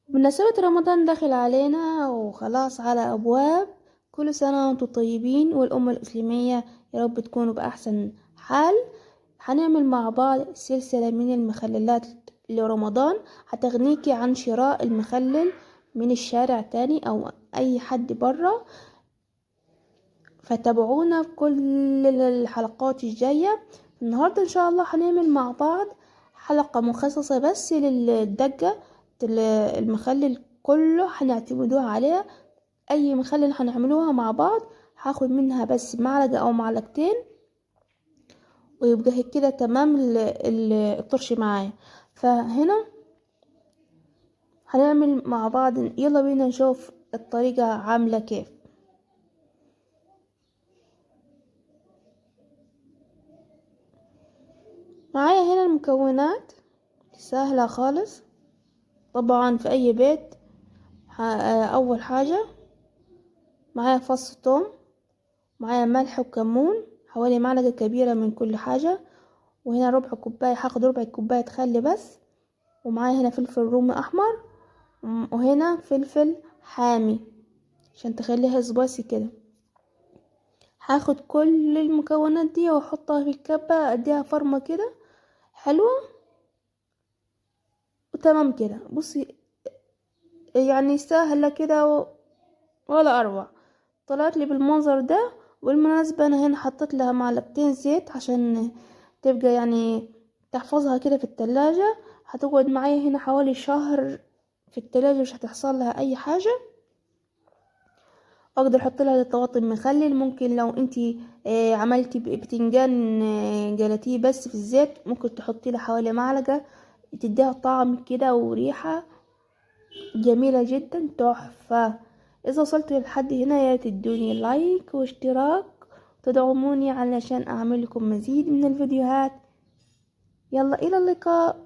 بمناسبة رمضان داخل علينا وخلاص على أبواب. كل سنة وانتم طيبين، والأمة الإسلامية يا رب تكونوا بأحسن حال. هنعمل مع بعض سلسلة من المخللات لرمضان، هتغنيكي عن شراء المخلل من الشارع تاني أو أي حد برا. فتابعونا في كل الحلقات الجاية. النهاردة إن شاء الله هنعمل مع بعض حلقة مخصصة بس للدجة. المخلل كله هنعتمدوها عليها. أي مخلل هنعملوها مع بعض هاخد منها بس معلقة أو معلقتين، ويبقى كده تمام الطرش معايا. فهنا هنعمل مع بعض، يلا بينا نشوف الطريقة عاملة كيف. معايا هنا المكونات سهلة خالص طبعا في اي بيت. اول حاجة معايا فص ثوم، معايا ملح وكمون، حوالي معلقة كبيرة من كل حاجة. وهنا ربع كوباية، هاخد ربع كوباية خل بس. ومعايا هنا فلفل رومي احمر، وهنا فلفل حامي عشان تخليها سبايسي كده. هاخد كل المكونات دي واحطها في الكبة، اديها فرمة كده حلوة وتمام كده. بصي يعني سهلة كده ولا اروع. طلعت لي بالمنظر ده. والمناسبة انا هنا حطيت لها معلقتين زيت عشان تبقى يعني تحفظها كده في التلاجة. هتقعد معايا هنا حوالي شهر في التلاجة، مش هتحصل لها اي حاجة. اقدر احط لها طماطم مخلل. ممكن لو انتي عملتي بتنجان جلاتيه بس في الزيت، ممكن تحطي لها حوالي معلقة، تديها طعم كده وريحة جميلة جدا تحفة. اذا وصلت لحد هنا يا تدوني لايك واشتراك، تدعموني علشان اعمل لكم مزيد من الفيديوهات. يلا الى اللقاء.